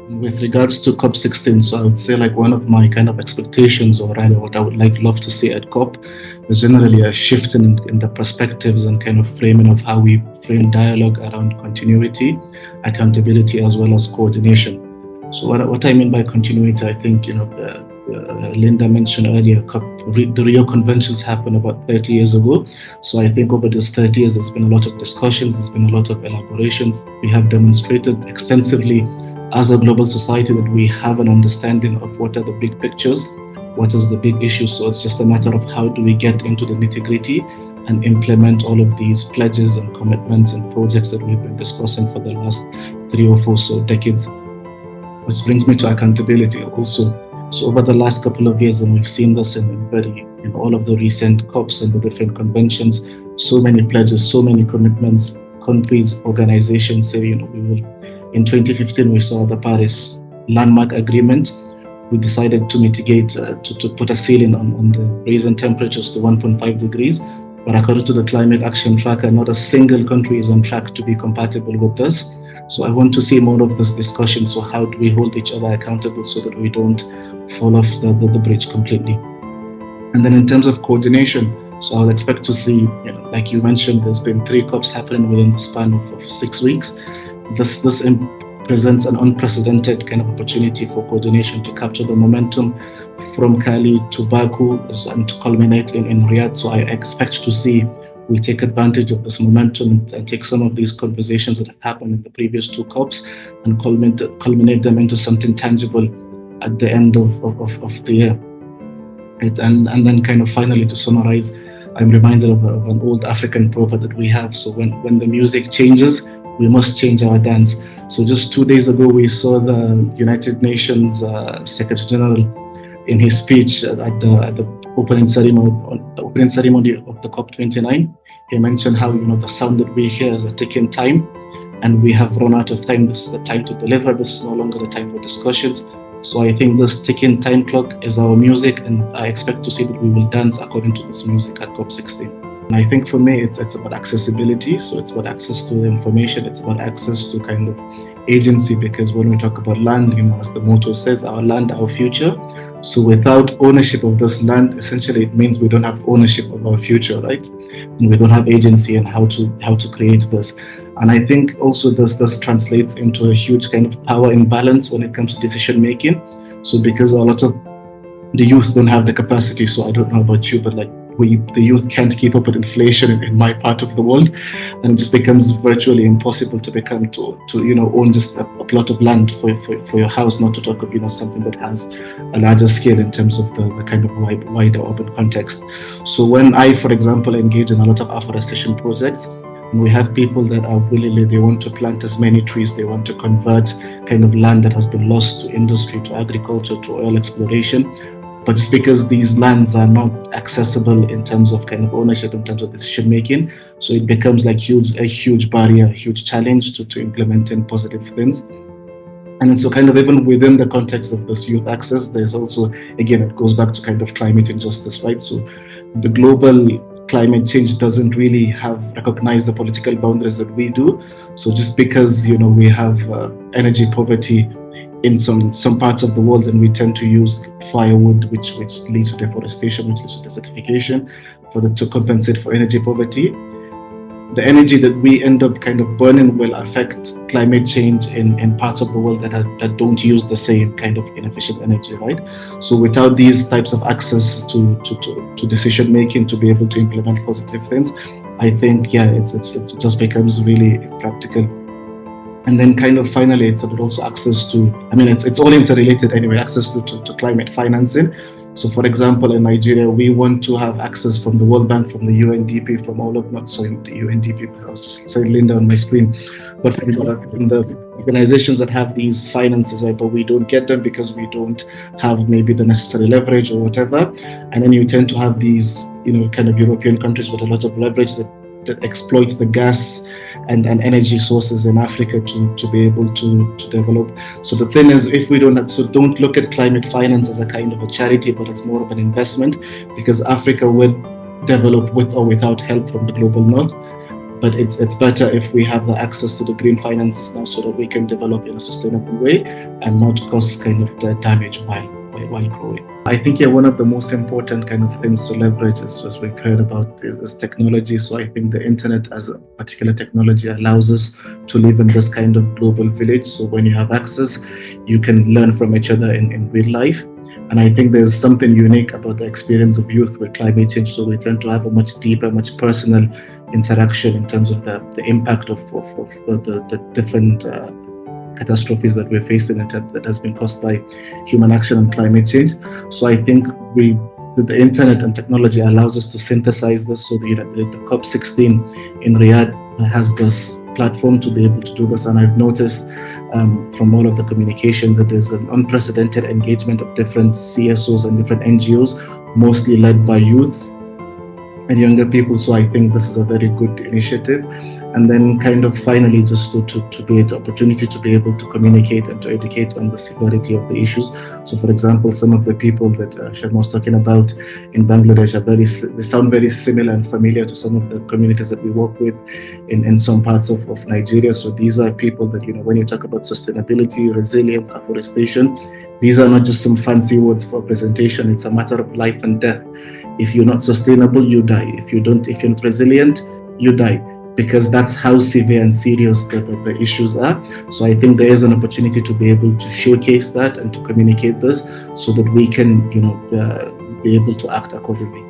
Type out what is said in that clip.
With regards to COP16, so I would say like one of my kind of expectations, or rather what I would love to see at COP, is generally a shift in the perspectives and kind of framing of how we frame dialogue around continuity, accountability, as well as coordination. So what I mean by continuity, I think, Linda mentioned earlier, the Rio Conventions happened about 30 years ago. So I think over these 30 years, there's been a lot of discussions, there's been a lot of elaborations. We have demonstrated extensively as a global society that we have an understanding of what are the big pictures, what is the big issue. So it's just a matter of how do we get into the nitty-gritty and implement all of these pledges and commitments and projects that we've been discussing for the last 3 or 4 so decades. Which brings me to accountability also. So over the last couple of years, and we've seen this in all of the recent COPs and the different conventions, so many pledges, so many commitments, countries, organizations say, we will. In 2015, we saw the Paris landmark agreement. We decided to mitigate, to put a ceiling on the raising temperatures to 1.5 degrees. But according to the Climate Action Tracker, not a single country is on track to be compatible with this. So I want to see more of this discussion. So how do we hold each other accountable so that we don't fall off the bridge completely? And then in terms of coordination, so I'll expect to see, like you mentioned, there's been 3 COPs happening within the span of 6 weeks. This presents an unprecedented kind of opportunity for coordination to capture the momentum from Cali to Baku and to culminate in Riyadh. So I expect to see we take advantage of this momentum and take some of these conversations that have happened in the previous 2 COPs and culminate them into something tangible at the end of the year. And then kind of finally, to summarize, I'm reminded of an old African proverb that we have. So when the music changes, we must change our dance. So just 2 days ago, we saw the United Nations Secretary General in his speech at the opening ceremony of the COP29. He mentioned how the sound that we hear is a ticking time, and we have run out of time. This is the time to deliver. This is no longer the time for discussions. So I think this ticking time clock is our music, and I expect to see that we will dance according to this music at COP16. And I think for me, it's about accessibility. So it's about access to the information. It's about access to kind of agency, because when we talk about land, as the motto says, our land, our future. So without ownership of this land, essentially it means we don't have ownership of our future, right? And we don't have agency in how to create this. And I think also this translates into a huge kind of power imbalance when it comes to decision making. So because a lot of the youth don't have the capacity, so I don't know about you, but the youth can't keep up with inflation in my part of the world, and it just becomes virtually impossible to own just a plot of land for your house, not to talk of something that has a larger scale in terms of the kind of wider urban context. So when I, for example, engage in a lot of afforestation projects, and we have people that are they want to plant as many trees, they want to convert kind of land that has been lost to industry, to agriculture, to oil exploration. But it's because these lands are not accessible in terms of kind of ownership, in terms of decision making. So it becomes like a huge barrier, a huge challenge to implementing positive things. And so kind of even within the context of this youth access, there's also, again, it goes back to kind of climate injustice, right? So the global climate change doesn't really have recognized the political boundaries that we do. So just because, we have energy poverty in some parts of the world, and we tend to use firewood, which leads to deforestation, which leads to desertification, to compensate for energy poverty. The energy that we end up kind of burning will affect climate change in parts of the world that don't use the same kind of inefficient energy, right? So without these types of access to decision making, to be able to implement positive things, I think, it just becomes really impractical. And then kind of finally, it's about also access to, it's all interrelated anyway, access to climate financing. So for example, in Nigeria, we want to have access from the World Bank, from the UNDP, from all of, the UNDP, I was just saying Linda on my screen, but from the organizations that have these finances, right, but we don't get them because we don't have maybe the necessary leverage or whatever. And then you tend to have these, kind of European countries with a lot of leverage that exploit the gas and energy sources in Africa to be able to develop. So the thing is, if we don't look at climate finance as a kind of a charity, but it's more of an investment, because Africa will develop with or without help from the global north. but it's better if we have the access to the green finances now so that we can develop in a sustainable way and not cause kind of the damage while growing. I think one of the most important kind of things to leverage is, as we've heard about, is technology. So I think the internet as a particular technology allows us to live in this kind of global village. So when you have access, you can learn from each other in real life. And I think there's something unique about the experience of youth with climate change. So we tend to have a much deeper, much personal interaction in terms of the impact of the different catastrophes that we're facing that has been caused by human action and climate change. So I think the internet and technology allows us to synthesize this. So the COP16 in Riyadh has this platform to be able to do this. And I've noticed from all of the communication that there's an unprecedented engagement of different CSOs and different NGOs, mostly led by youths and younger people. So I think this is a very good initiative. And then kind of finally just to be the opportunity to be able to communicate and to educate on the severity of the issues. So for example, some of the people that Sharma was talking about in Bangladesh they sound very similar and familiar to some of the communities that we work with in some parts of Nigeria. So these are people that, when you talk about sustainability, resilience, afforestation, these are not just some fancy words for presentation. It's a matter of life and death. If you're not sustainable, you die. If you're not resilient, you die. Because that's how severe and serious the issues are. So I think there is an opportunity to be able to showcase that and to communicate this so that we can, be able to act accordingly.